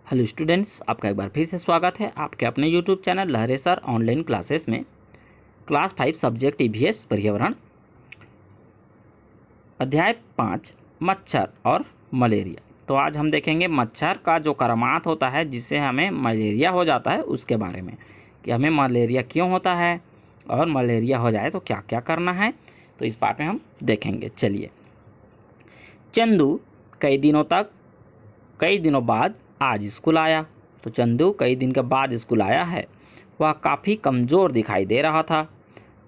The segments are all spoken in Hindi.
हेलो स्टूडेंट्स, आपका एक बार फिर से स्वागत है आपके अपने यूट्यूब चैनल लहरे सर ऑनलाइन क्लासेस में। क्लास 5 सब्जेक्ट ईवीएस पर्यावरण, अध्याय 5 मच्छर और मलेरिया। तो आज हम देखेंगे मच्छर का जो करामात होता है जिससे हमें मलेरिया हो जाता है उसके बारे में, कि हमें मलेरिया क्यों होता है और मलेरिया हो जाए तो क्या क्या करना है। तो इस पार्ट में हम देखेंगे। चलिए। चंदू कई दिनों बाद आज स्कूल आया। तो चंदू कई दिन के बाद स्कूल आया है। वह काफ़ी कमज़ोर दिखाई दे रहा था।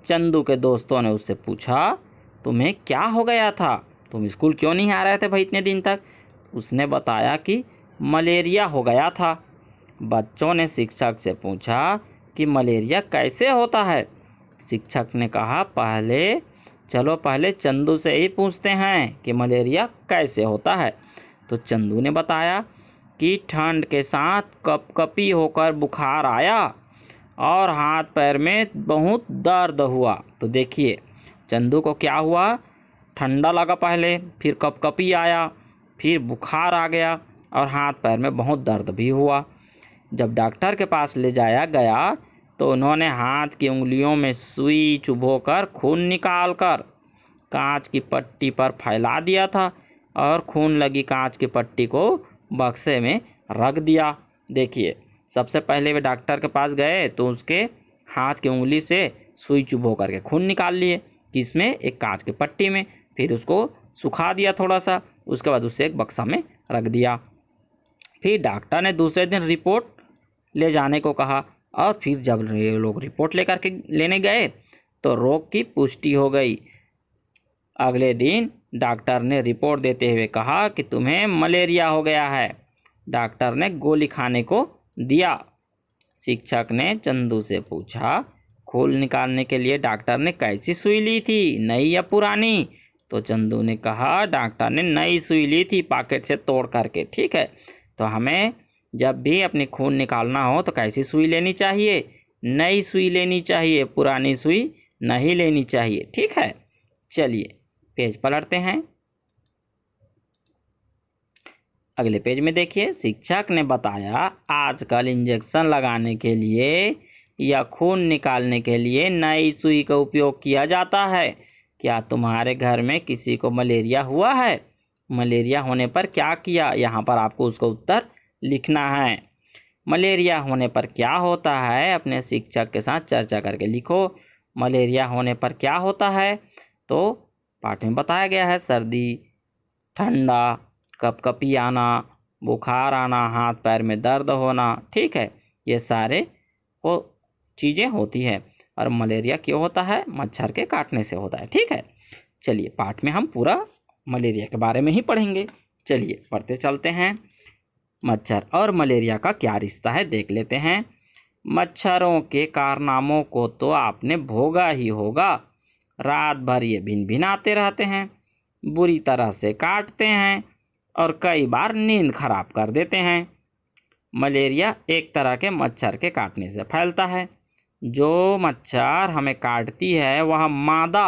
चंदू के दोस्तों ने उससे पूछा, तुम्हें क्या हो गया था? तुम स्कूल क्यों नहीं आ रहे थे भाई इतने दिन तक? उसने बताया कि मलेरिया हो गया था। बच्चों ने शिक्षक से पूछा कि मलेरिया कैसे होता है। शिक्षक ने कहा, चलो पहले चंदू से ही पूछते हैं कि मलेरिया कैसे होता है। तो चंदू ने बताया कि ठंड के साथ कपकपी होकर बुखार आया और हाथ पैर में बहुत दर्द हुआ। तो देखिए चंदू को क्या हुआ, ठंडा लगा पहले, फिर कपकपी आया, फिर बुखार आ गया और हाथ पैर में बहुत दर्द भी हुआ। जब डॉक्टर के पास ले जाया गया तो उन्होंने हाथ की उंगलियों में सुई चुभोकर खून निकालकर कांच की पट्टी पर फैला दिया था और खून लगी कांच की पट्टी को बक्से में रख दिया। देखिए, सबसे पहले वे डॉक्टर के पास गए तो उसके हाथ की उंगली से सुई चुभो करके खून निकाल लिए, किसमें, एक कांच की पट्टी में। फिर उसको सुखा दिया थोड़ा सा, उसके बाद उसे एक बक्सा में रख दिया। फिर डॉक्टर ने दूसरे दिन रिपोर्ट ले जाने को कहा और फिर जब लोग रिपोर्ट लेकर के लेने गए तो रोग की पुष्टि हो गई। अगले दिन डॉक्टर ने रिपोर्ट देते हुए कहा कि तुम्हें मलेरिया हो गया है। डॉक्टर ने गोली खाने को दिया। शिक्षक ने चंदू से पूछा, खून निकालने के लिए डॉक्टर ने कैसी सुई ली थी, नई या पुरानी? तो चंदू ने कहा, डॉक्टर ने नई सुई ली थी पॉकेट से तोड़ करके। ठीक है, तो हमें जब भी अपनी खून निकालना हो तो कैसी सुई लेनी चाहिए? नई सुई लेनी चाहिए, पुरानी सुई नहीं लेनी चाहिए। ठीक है, चलिए पेज पलटते हैं। अगले पेज में देखिए, शिक्षक ने बताया आजकल इंजेक्शन लगाने के लिए या खून निकालने के लिए नई सुई का उपयोग किया जाता है। क्या तुम्हारे घर में किसी को मलेरिया हुआ है? मलेरिया होने पर क्या किया? यहाँ पर आपको उसका उत्तर लिखना है। मलेरिया होने पर क्या होता है अपने शिक्षक के साथ चर्चा करके लिखो। मलेरिया होने पर क्या होता है तो पाठ में बताया गया है, सर्दी, ठंडा, कपकपी आना, बुखार आना, हाथ पैर में दर्द होना। ठीक है, ये सारे वो चीज़ें होती है। और मलेरिया क्यों होता है? मच्छर के काटने से होता है। ठीक है, चलिए पाठ में हम पूरा मलेरिया के बारे में ही पढ़ेंगे। चलिए पढ़ते चलते हैं। मच्छर और मलेरिया का क्या रिश्ता है देख लेते हैं। मच्छरों के कारनामों को तो आपने भोगा ही होगा। रात भर ये भिन भिनाते रहते हैं, बुरी तरह से काटते हैं और कई बार नींद खराब कर देते हैं। मलेरिया एक तरह के मच्छर के काटने से फैलता है। जो मच्छर हमें काटती है वह मादा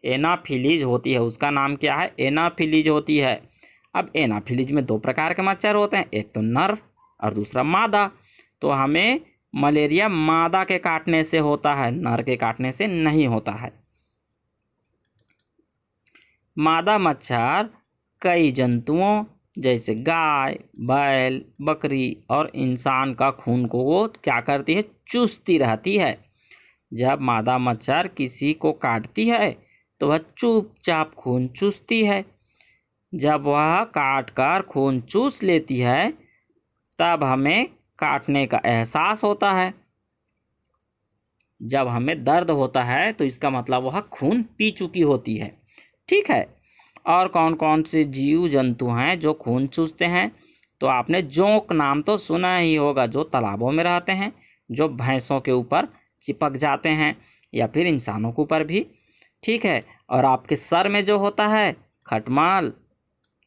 एनाफिलीज होती है। उसका नाम क्या है? एनाफिलीज होती है। अब एनाफिलीज में दो प्रकार के मच्छर होते हैं, एक तो नर और दूसरा मादा। तो हमें मलेरिया मादा के काटने से होता है, नर के काटने से नहीं होता है। मादा मच्छर कई जंतुओं जैसे गाय, बैल, बकरी और इंसान का खून को वो क्या करती है? चूसती रहती है। जब मादा मच्छर किसी को काटती है तो वह चुपचाप खून चूसती है। जब वह काट कर खून चूस लेती है तब हमें काटने का एहसास होता है। जब हमें दर्द होता है तो इसका मतलब वह खून पी चुकी होती है। ठीक है, और कौन कौन से जीव जंतु हैं जो खून चूसते हैं? तो आपने जोंक नाम तो सुना ही होगा, जो तालाबों में रहते हैं, जो भैंसों के ऊपर चिपक जाते हैं या फिर इंसानों के ऊपर भी। ठीक है, और आपके सर में जो होता है, खटमल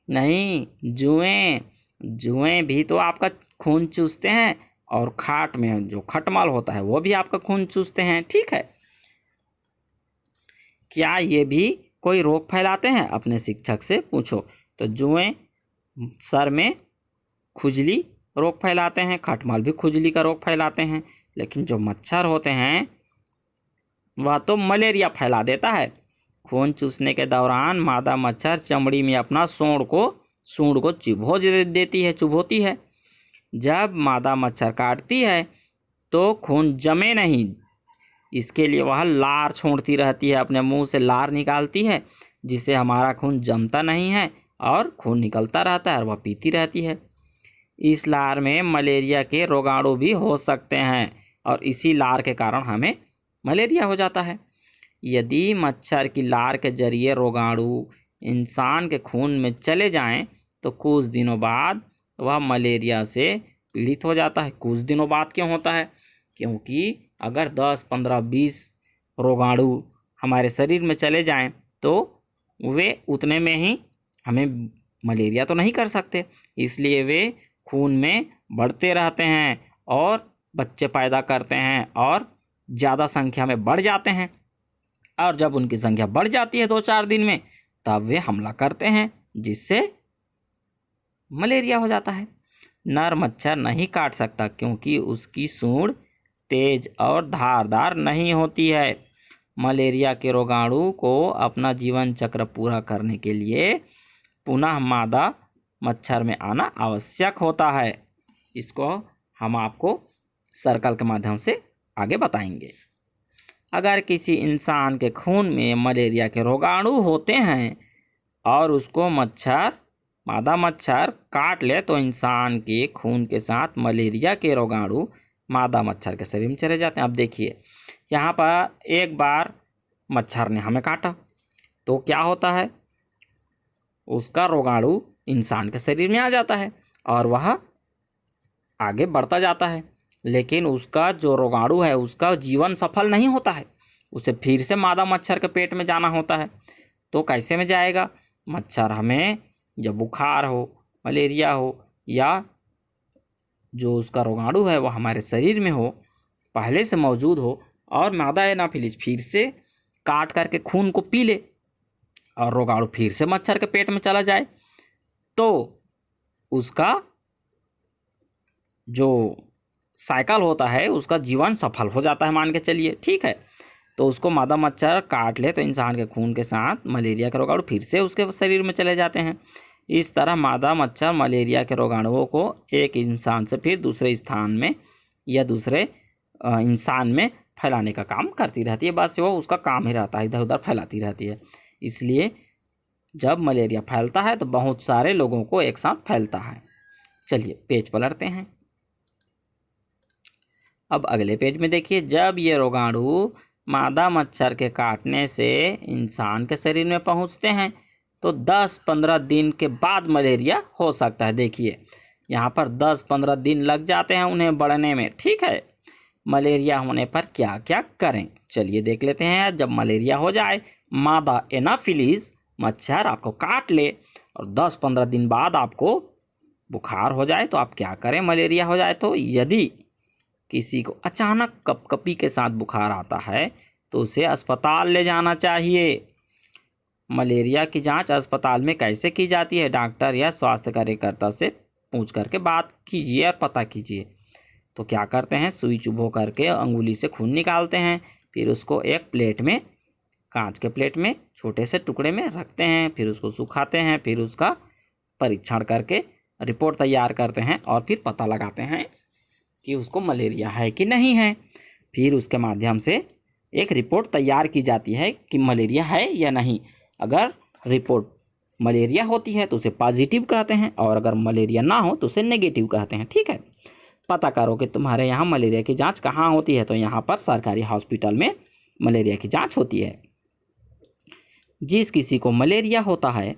नहीं, जुएं। जुएं भी तो आपका खून चूसते हैं और खाट में जो खटमल होता है वो भी आपका खून चूसते हैं। ठीक है, क्या ये भी कोई रोग फैलाते हैं? अपने शिक्षक से पूछो। तो जुएं सर में खुजली रोग फैलाते हैं, खटमल भी खुजली का रोग फैलाते हैं, लेकिन जो मच्छर होते हैं वह तो मलेरिया फैला देता है। खून चूसने के दौरान मादा मच्छर चमड़ी में अपना सूंड को चुभोती है। जब मादा मच्छर काटती है तो खून जमे नहीं, इसके लिए वह लार छोड़ती रहती है, अपने मुंह से लार निकालती है, जिससे हमारा खून जमता नहीं है और खून निकलता रहता है और वह पीती रहती है। इस लार में मलेरिया के रोगाणु भी हो सकते हैं और इसी लार के कारण हमें मलेरिया हो जाता है। यदि मच्छर की लार के जरिए रोगाणु इंसान के खून में चले जाएं तो कुछ दिनों बाद वह मलेरिया से पीड़ित हो जाता है। कुछ दिनों बाद क्यों होता है? क्योंकि अगर 10, 15, 20 रोगाणु हमारे शरीर में चले जाएं तो वे उतने में ही हमें मलेरिया तो नहीं कर सकते, इसलिए वे खून में बढ़ते रहते हैं और बच्चे पैदा करते हैं और ज़्यादा संख्या में बढ़ जाते हैं। और जब उनकी संख्या बढ़ जाती है 2-4 दिन में, तब वे हमला करते हैं, जिससे मलेरिया हो जाता है। नर मच्छर नहीं काट सकता क्योंकि उसकी सूंड तेज और धारदार नहीं होती है। मलेरिया के रोगाणु को अपना जीवन चक्र पूरा करने के लिए पुनः मादा मच्छर में आना आवश्यक होता है। इसको हम आपको सर्कल के माध्यम से आगे बताएंगे। अगर किसी इंसान के खून में मलेरिया के रोगाणु होते हैं और उसको मादा मच्छर काट ले तो इंसान के खून के साथ मलेरिया के रोगाणु मादा मच्छर के शरीर में चले जाते हैं। अब देखिए, यहाँ पर एक बार मच्छर ने हमें काटा तो क्या होता है, उसका रोगाणु इंसान के शरीर में आ जाता है और वह आगे बढ़ता जाता है, लेकिन उसका जो रोगाणु है उसका जीवन सफल नहीं होता है, उसे फिर से मादा मच्छर के पेट में जाना होता है। तो कैसे में जाएगा? मच्छर हमें जब बुखार हो, मलेरिया हो या जो उसका रोगाणु है वह हमारे शरीर में हो, पहले से मौजूद हो और मादा एनाफिलीज फिर से काट करके खून को पी ले और रोगाणु फिर से मच्छर के पेट में चला जाए, तो उसका जो साइकिल होता है उसका जीवन सफल हो जाता है, मान के चलिए, ठीक है। तो उसको मादा मच्छर काट ले तो इंसान के खून के साथ मलेरिया के रोगाणु फिर से उसके शरीर में चले जाते हैं। इस तरह मादा मच्छर मलेरिया के रोगाणुओं को एक इंसान से फिर दूसरे स्थान में या दूसरे इंसान में फैलाने का काम करती रहती है। बस वो उसका काम ही रहता है, इधर उधर फैलाती रहती है। इसलिए जब मलेरिया फैलता है तो बहुत सारे लोगों को एक साथ फैलता है। चलिए पेज पलटते हैं। अब अगले पेज में देखिए, जब ये रोगाणु मादा मच्छर के काटने से इंसान के शरीर में पहुंचते हैं तो 10-15 दिन के बाद मलेरिया हो सकता है। देखिए यहाँ पर 10-15 दिन लग जाते हैं उन्हें बढ़ने में, ठीक है। मलेरिया होने पर क्या क्या करें, चलिए देख लेते हैं। जब मलेरिया हो जाए, मादा एनाफिलीज मच्छर आपको काट ले और 10-15 दिन बाद आपको बुखार हो जाए तो आप क्या करें? मलेरिया हो जाए तो यदि किसी को अचानक कपकपी के साथ बुखार आता है तो उसे अस्पताल ले जाना चाहिए। मलेरिया की जांच अस्पताल में कैसे की जाती है? डॉक्टर या स्वास्थ्य कार्यकर्ता से पूछ करके बात कीजिए और पता कीजिए। तो क्या करते हैं, सुई चुभो करके अंगुली से खून निकालते हैं, फिर उसको एक प्लेट में, कांच के प्लेट में छोटे से टुकड़े में रखते हैं, फिर उसको सुखाते हैं, फिर उसका परीक्षण करके रिपोर्ट तैयार करते हैं और फिर पता लगाते हैं कि उसको मलेरिया है कि नहीं है। फिर उसके माध्यम से एक रिपोर्ट तैयार की जाती है कि मलेरिया है या नहीं। अगर रिपोर्ट मलेरिया होती है तो उसे पॉजिटिव कहते हैं और अगर मलेरिया ना हो तो उसे नेगेटिव कहते हैं, ठीक है। पता करो कि तुम्हारे यहाँ मलेरिया की जांच कहाँ होती है, तो यहाँ पर सरकारी हॉस्पिटल में मलेरिया की जांच होती है। जिस किसी को मलेरिया होता है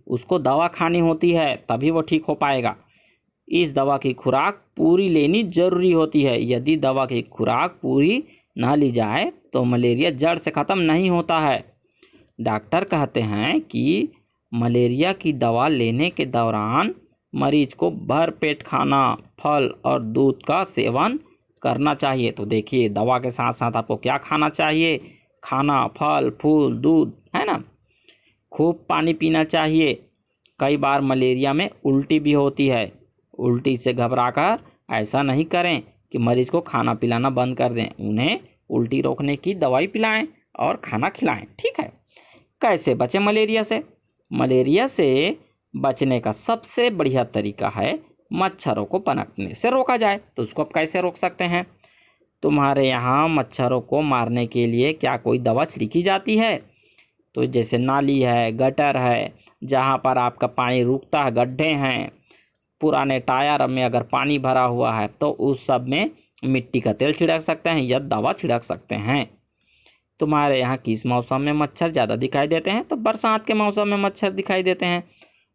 उसको दवा खानी होती है, तभी वो ठीक हो पाएगा। इस दवा की खुराक पूरी लेनी जरूरी होती है। यदि दवा की खुराक पूरी ना ली जाए तो मलेरिया जड़ से ख़त्म नहीं होता है। डॉक्टर कहते हैं कि मलेरिया की दवा लेने के दौरान मरीज को भर पेट खाना, फल और दूध का सेवन करना चाहिए। तो देखिए, दवा के साथ साथ आपको क्या खाना चाहिए? खाना, फल, फूल, दूध, है ना। खूब पानी पीना चाहिए। कई बार मलेरिया में उल्टी भी होती है, उल्टी से घबराकर ऐसा नहीं करें कि मरीज को खाना पिलाना बंद कर दें। उन्हें उल्टी रोकने की दवाई पिलाएं और खाना खिलाएं। ठीक है। कैसे बचें मलेरिया से? मलेरिया से बचने का सबसे बढ़िया तरीका है मच्छरों को पनपने से रोका जाए। तो उसको आप कैसे रोक सकते हैं? तुम्हारे यहाँ मच्छरों को मारने के लिए क्या कोई दवा छिड़की जाती है? तो जैसे नाली है, गटर है, जहाँ पर आपका पानी रुकता है, गड्ढे हैं, पुराने टायर में अगर पानी भरा हुआ है तो उस सब में मिट्टी का तेल छिड़क सकते हैं या दवा छिड़क सकते हैं। तुम्हारे यहाँ किस मौसम में मच्छर ज़्यादा दिखाई देते हैं? तो बरसात के मौसम में मच्छर दिखाई देते हैं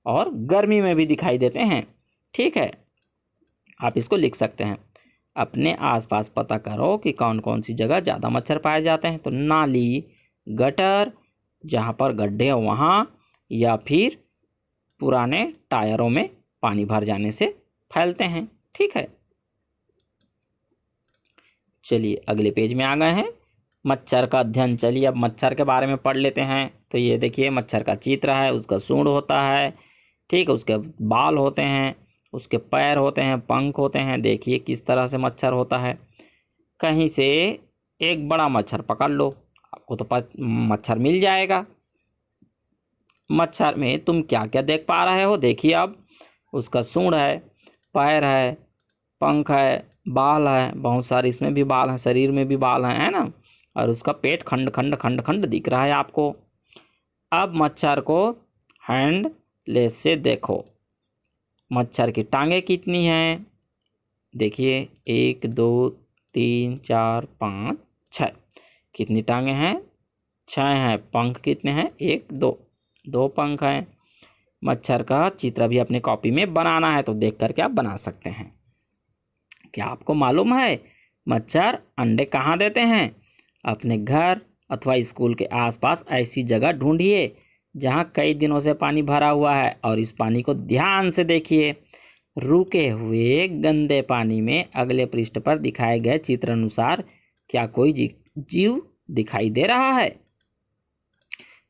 और गर्मी में भी दिखाई देते हैं। ठीक है, आप इसको लिख सकते हैं। अपने आसपास पता करो कि कौन कौन सी जगह ज़्यादा मच्छर पाए जाते हैं। तो नाली, गटर, जहाँ पर गड्ढे हो वहाँ, या फिर पुराने टायरों में पानी भर जाने से फैलते हैं। ठीक है, चलिए अगले पेज में आ गए हैं। मच्छर का अध्ययन। चलिए अब मच्छर के बारे में पढ़ लेते हैं। तो ये देखिए मच्छर का चित्र है, उसका सूंड होता है, ठीक है, उसके बाल होते हैं, उसके पैर होते हैं, पंख होते हैं। देखिए किस तरह से मच्छर होता है। कहीं से एक बड़ा मच्छर पकड़ लो, आपको तो मच्छर मिल जाएगा। मच्छर में तुम क्या क्या देख पा रहे हो? देखिए अब उसका सूंड है, पैर है, पंख है, बाल है, बहुत सारे इसमें भी बाल हैं, शरीर में भी बाल हैं, है ना। और उसका पेट खंड खंड खंड खंड दिख रहा है आपको। अब मच्छर को हैंड लेस से देखो। मच्छर की टांगें कितनी हैं? देखिए 1 2 3 4 5 6। कितनी टांगें हैं? 6 हैं। पंख कितने हैं? 1 2, 2 पंख हैं। मच्छर का चित्र भी अपने कॉपी में बनाना है तो देख करके आप बना सकते हैं। क्या आपको मालूम है मच्छर अंडे कहाँ देते हैं? अपने घर अथवा स्कूल के आसपास ऐसी जगह ढूंढिए जहाँ कई दिनों से पानी भरा हुआ है और इस पानी को ध्यान से देखिए। रुके हुए गंदे पानी में अगले पृष्ठ पर दिखाए गए चित्र अनुसार क्या कोई जीव दिखाई दे रहा है?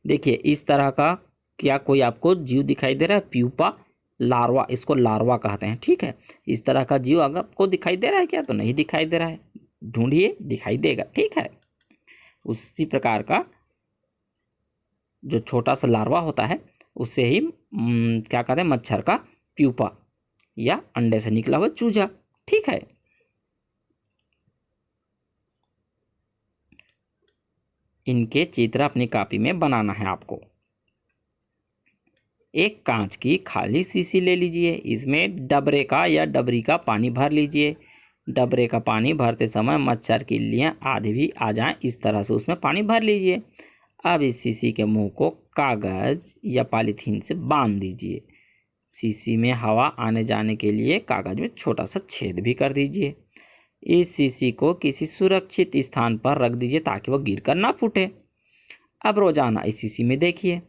देखिए इस तरह का क्या कोई आपको जीव दिखाई दे रहा है? प्यूपा, लार्वा, इसको लार्वा कहते हैं। ठीक है, इस तरह का जीव अगर आपको दिखाई दे रहा है क्या? तो नहीं दिखाई दे रहा है, ढूंढिए, दिखाई देगा। ठीक है, उसी प्रकार का जो छोटा सा लार्वा होता है उससे ही क्या कहते हैं, मच्छर का प्यूपा या अंडे से निकला हुआ चूजा। ठीक है, इनके चित्र अपनी कॉपी में बनाना है आपको। एक कांच की खाली शीशी ले लीजिए, इसमें डबरे का या डबरी का पानी भर लीजिए। डबरे का पानी भरते समय मच्छर की इल्लियाँ आधी भी आ जाएं, इस तरह से उसमें पानी भर लीजिए। अब इस शीशी के मुंह को कागज या पॉलीथीन से बांध दीजिए। शीशी में हवा आने जाने के लिए कागज में छोटा सा छेद भी कर दीजिए। इस शीशी को किसी सुरक्षित स्थान पर रख दीजिए ताकि वह गिरकर ना फूटे। अब रोजाना इस शीशी में देखिए।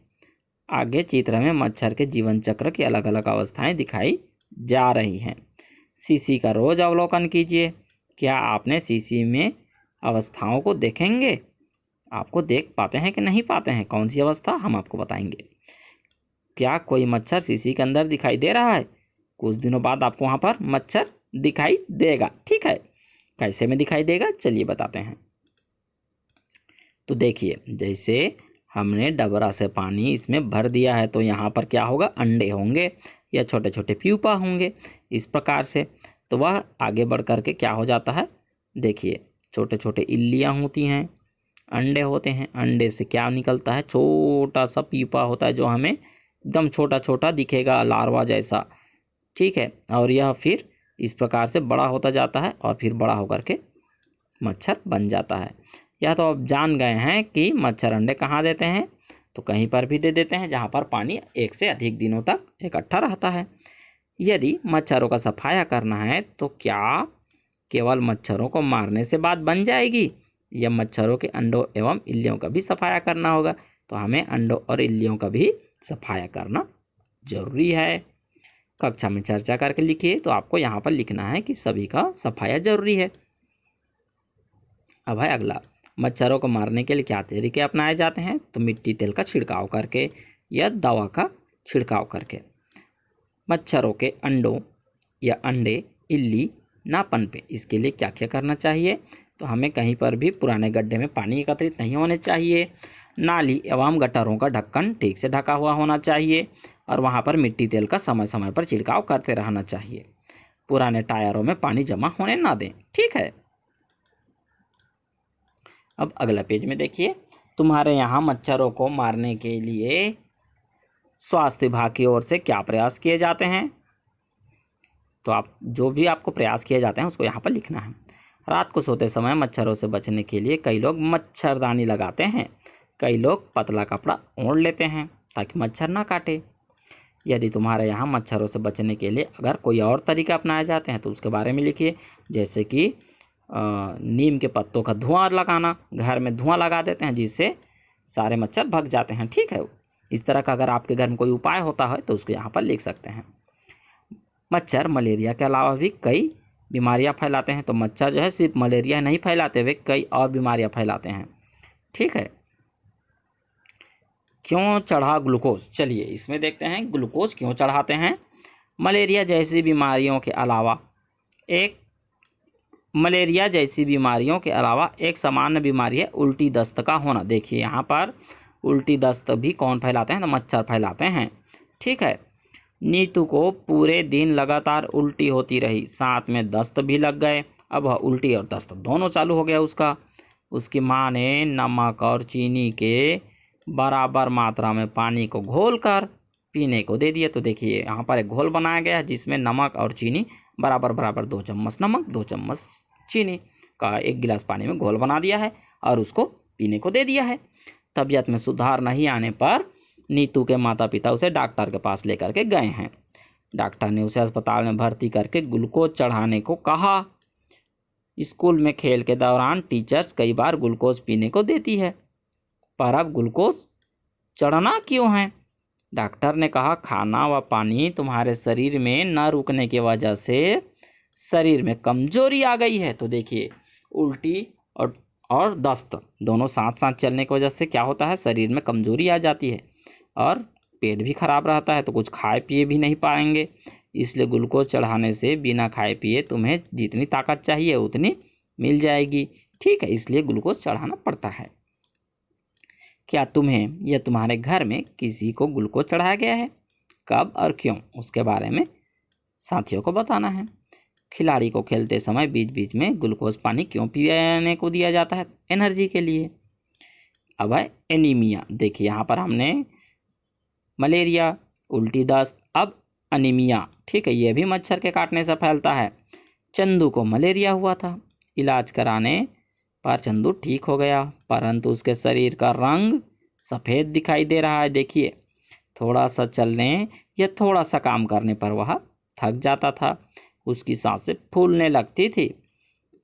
आगे चित्र में मच्छर के जीवन चक्र की अलग अलग अवस्थाएं दिखाई जा रही हैं। शीशी का रोज अवलोकन कीजिए। क्या आपने शीशी में अवस्थाओं को देखेंगे? आपको देख पाते हैं कि नहीं पाते हैं? कौन सी अवस्था, हम आपको बताएंगे। क्या कोई मच्छर शीशी के अंदर दिखाई दे रहा है? कुछ दिनों बाद आपको वहाँ पर मच्छर दिखाई देगा। ठीक है, कैसे में दिखाई देगा चलिए बताते हैं। तो देखिए जैसे हमने डबरा से पानी इसमें भर दिया है तो यहाँ पर क्या होगा, अंडे होंगे या छोटे छोटे प्यूपा होंगे। इस प्रकार से तो वह आगे बढ़ करके क्या हो जाता है, देखिए छोटे छोटे इल्लियाँ होती हैं, अंडे होते हैं। अंडे से क्या निकलता है, छोटा सा प्यूपा होता है जो हमें एकदम छोटा छोटा दिखेगा, लार्वा जैसा। ठीक है, और यह फिर इस प्रकार से बड़ा होता जाता है और फिर बड़ा होकर के मच्छर बन जाता है। या तो अब जान गए हैं कि मच्छर अंडे कहाँ देते हैं, तो कहीं पर भी दे देते हैं जहाँ पर पानी 1 से अधिक दिनों तक इकट्ठा रहता है। यदि मच्छरों का सफाया करना है तो क्या केवल मच्छरों को मारने से बात बन जाएगी या मच्छरों के अंडों एवं इल्लियों का भी सफाया करना होगा? तो हमें अंडों और इल्लियों का भी सफाया करना जरूरी है। कक्षा में चर्चा करके लिखिए। तो आपको यहाँ पर लिखना है कि सभी का सफाया जरूरी है। अब है अगला, मच्छरों को मारने के लिए क्या तरीके अपनाए जाते हैं? तो मिट्टी तेल का छिड़काव करके या दवा का छिड़काव करके। मच्छरों के अंडों या अंडे, इल्ली ना पनपे, इसके लिए क्या क्या करना चाहिए? तो हमें कहीं पर भी पुराने गड्ढे में पानी एकत्रित नहीं होने चाहिए, नाली एवं गटरों का ढक्कन ठीक से ढका हुआ होना चाहिए और वहाँ पर मिट्टी तेल का समय समय पर छिड़काव करते रहना चाहिए। पुराने टायरों में पानी जमा होने ना दें। ठीक है। अब अगला पेज में देखिए, तुम्हारे यहाँ मच्छरों को मारने के लिए स्वास्थ्य विभाग की ओर से क्या प्रयास किए जाते हैं? तो आप जो भी आपको प्रयास किए जाते हैं उसको यहाँ पर लिखना है। रात को सोते समय मच्छरों से बचने के लिए कई लोग मच्छरदानी लगाते हैं, कई लोग पतला कपड़ा ओढ़ लेते हैं ताकि मच्छर ना काटे। यदि तुम्हारे यहाँ मच्छरों से बचने के लिए अगर कोई और तरीका अपनाए जाते हैं तो उसके बारे में लिखिए, जैसे कि नीम के पत्तों का धुआं लगाना, घर में धुआं लगा देते हैं जिससे सारे मच्छर भग जाते हैं। ठीक है। इस तरह का अगर आपके घर में कोई उपाय होता है तो उसको यहाँ पर लिख सकते हैं। मच्छर मलेरिया के अलावा भी कई बीमारियाँ फैलाते हैं, तो मच्छर जो है सिर्फ मलेरिया नहीं फैलाते हुए कई और बीमारियाँ फैलाते हैं। ठीक है। क्यों चढ़ा ग्लूकोज? चलिए इसमें देखते हैं ग्लूकोज क्यों चढ़ाते हैं। मलेरिया जैसी बीमारियों के अलावा एक सामान्य बीमारी है उल्टी दस्त का होना। देखिए यहाँ पर उल्टी दस्त भी कौन फैलाते हैं? तो मच्छर फैलाते हैं। ठीक है। नीतू को पूरे दिन लगातार उल्टी होती रही, साथ में दस्त भी लग गए। अब वह उल्टी और दस्त दोनों चालू हो गया उसका। उसकी माँ ने नमक और चीनी के बराबर मात्रा में पानी को घोलकर पीने को दे दिया। तो देखिए यहाँ पर एक घोल बनाया गया है जिसमें नमक और चीनी बराबर बराबर 2 चम्मच नमक 2 चम्मच चीनी का 1 गिलास पानी में घोल बना दिया है और उसको पीने को दे दिया है। तबीयत में सुधार नहीं आने पर नीतू के माता पिता उसे डॉक्टर के पास लेकर के गए हैं। डॉक्टर ने उसे अस्पताल में भर्ती करके ग्लूकोज चढ़ाने को कहा। स्कूल में खेल के दौरान टीचर्स कई बार ग्लूकोज पीने को देती है, पर अब ग्लूकोज चढ़ना क्यों है? डॉक्टर ने कहा खाना व पानी तुम्हारे शरीर में न रुकने की वजह से शरीर में कमजोरी आ गई है। तो देखिए उल्टी और दस्त दोनों साथ साथ चलने की वजह से क्या होता है? शरीर में कमजोरी आ जाती है और पेट भी खराब रहता है, तो कुछ खाए पिए भी नहीं पाएंगे। इसलिए ग्लूकोज चढ़ाने से बिना खाए पिए तुम्हें जितनी ताकत चाहिए उतनी मिल जाएगी। ठीक है। इसलिए ग्लूकोज चढ़ाना पड़ता है। क्या तुम्हें या तुम्हारे घर में किसी को ग्लूकोज चढ़ाया गया है? कब और क्यों? उसके बारे में साथियों को बताना है। खिलाड़ी को खेलते समय बीच बीच में ग्लूकोज पानी क्यों पीने को दिया जाता है? एनर्जी के लिए। अब है एनीमिया। देखिए यहाँ पर हमने मलेरिया, उल्टी दस्त, अब अनीमिया। ठीक है। ये भी मच्छर के काटने से फैलता है। चंदू को मलेरिया हुआ था, इलाज कराने पर चंदू ठीक हो गया, परंतु उसके शरीर का रंग सफ़ेद दिखाई दे रहा है। देखिए थोड़ा सा चलने या थोड़ा सा काम करने पर वह थक जाता था, उसकी सांसें फूलने लगती थी,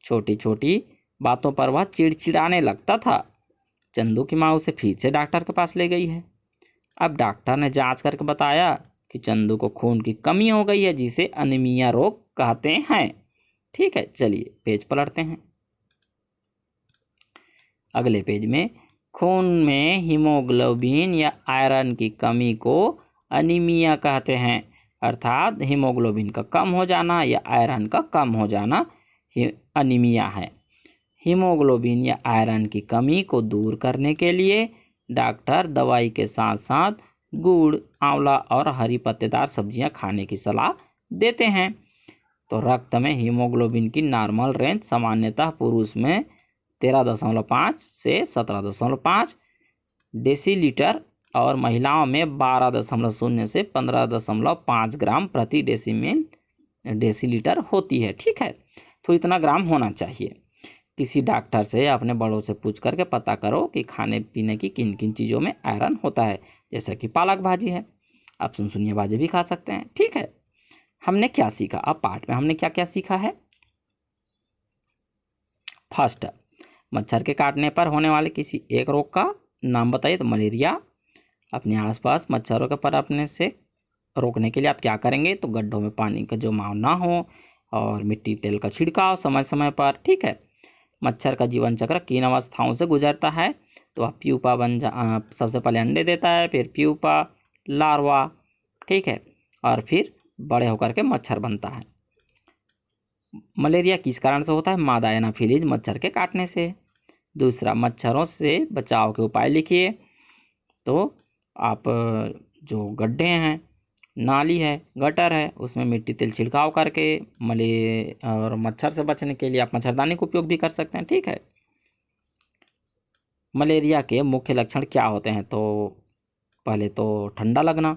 छोटी छोटी बातों पर वह चिड़चिड़ाने लगता था। चंदू की माँ उसे फिर से डॉक्टर के पास ले गई है। अब डॉक्टर ने जांच करके बताया कि चंदू को खून की कमी हो गई है जिसे अनीमिया रोग कहते हैं। ठीक है। चलिए पेज पलटते हैं। अगले पेज में खून में हीमोग्लोबिन या आयरन की कमी को अनीमिया कहते हैं, अर्थात हीमोग्लोबिन का कम हो जाना या आयरन का कम हो जाना अनीमिया है। हीमोग्लोबिन या आयरन की कमी को दूर करने के लिए डॉक्टर दवाई के साथ साथ गुड़, आंवला और हरी पत्तेदार सब्जियां खाने की सलाह देते हैं। तो रक्त में हीमोग्लोबिन की नॉर्मल रेंज सामान्यतः पुरुष में 13.5 से 17.5 डेसीलीटर और महिलाओं में 12.0 से 15.5 ग्राम प्रति डेसीलीटर होती है। ठीक है। तो इतना ग्राम होना चाहिए। किसी डॉक्टर से अपने बड़ों से पूछ करके पता करो कि खाने पीने की किन किन चीज़ों में आयरन होता है, जैसे कि पालक भाजी है, आप सुनसुनिया भाजी भी खा सकते हैं। ठीक है। हमने क्या सीखा? अब पाठ में हमने क्या क्या सीखा है? फर्स्ट, मच्छर के काटने पर होने वाले किसी एक रोग का नाम बताइए। तो मलेरिया। अपने आसपास मच्छरों के पनपने से रोकने के लिए आप क्या करेंगे? तो गड्ढों में पानी का जमाव ना हो और मिट्टी तेल का छिड़काव समय समय पर। ठीक है। मच्छर का जीवन चक्र किन अवस्थाओं से गुजरता है? तो आप प्यूपा सबसे पहले अंडे देता है, फिर प्यूपा, लार्वा। ठीक है। और फिर बड़े होकर के मच्छर बनता है। मलेरिया किस कारण से होता है? मादा एनाफिलीज मच्छर के काटने से। दूसरा, मच्छरों से बचाव के उपाय लिखिए। तो आप जो गड्ढे हैं, नाली है, गटर है, उसमें मिट्टी तेल छिड़काव करके और मच्छर से बचने के लिए आप मच्छरदानी का उपयोग भी कर सकते हैं। ठीक है। मलेरिया के मुख्य लक्षण क्या होते हैं? तो पहले तो ठंडा लगना,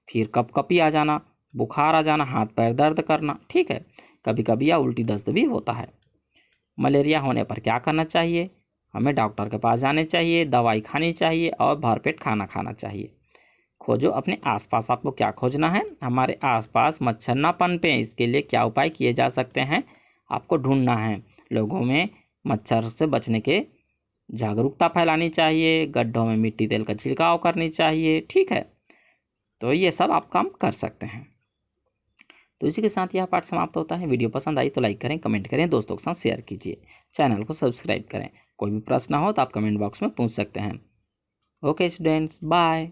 फिर कपकपी आ जाना, बुखार आ जाना, हाथ पैर दर्द करना। ठीक है। कभी कभी या उल्टी दस्त भी होता है। मलेरिया होने पर क्या करना चाहिए? हमें डॉक्टर के पास जाने चाहिए, दवाई खानी चाहिए और भरपेट खाना खाना चाहिए। खोजो अपने आसपास। आपको क्या खोजना है? हमारे आसपास मच्छर ना पनपे, इसके लिए क्या उपाय किए जा सकते हैं आपको ढूंढना है। लोगों में मच्छर से बचने के जागरूकता फैलानी चाहिए, गड्ढों में मिट्टी तेल का छिड़काव करनी चाहिए। ठीक है। तो ये सब आप काम कर सकते हैं। तो इसी के साथ यह पाठ समाप्त होता है। वीडियो पसंद आई तो लाइक करें, कमेंट करें, दोस्तों के साथ शेयर कीजिए, चैनल को सब्सक्राइब करें। कोई भी प्रश्न हो तो आप कमेंट बॉक्स में पूछ सकते हैं। Okay students, bye.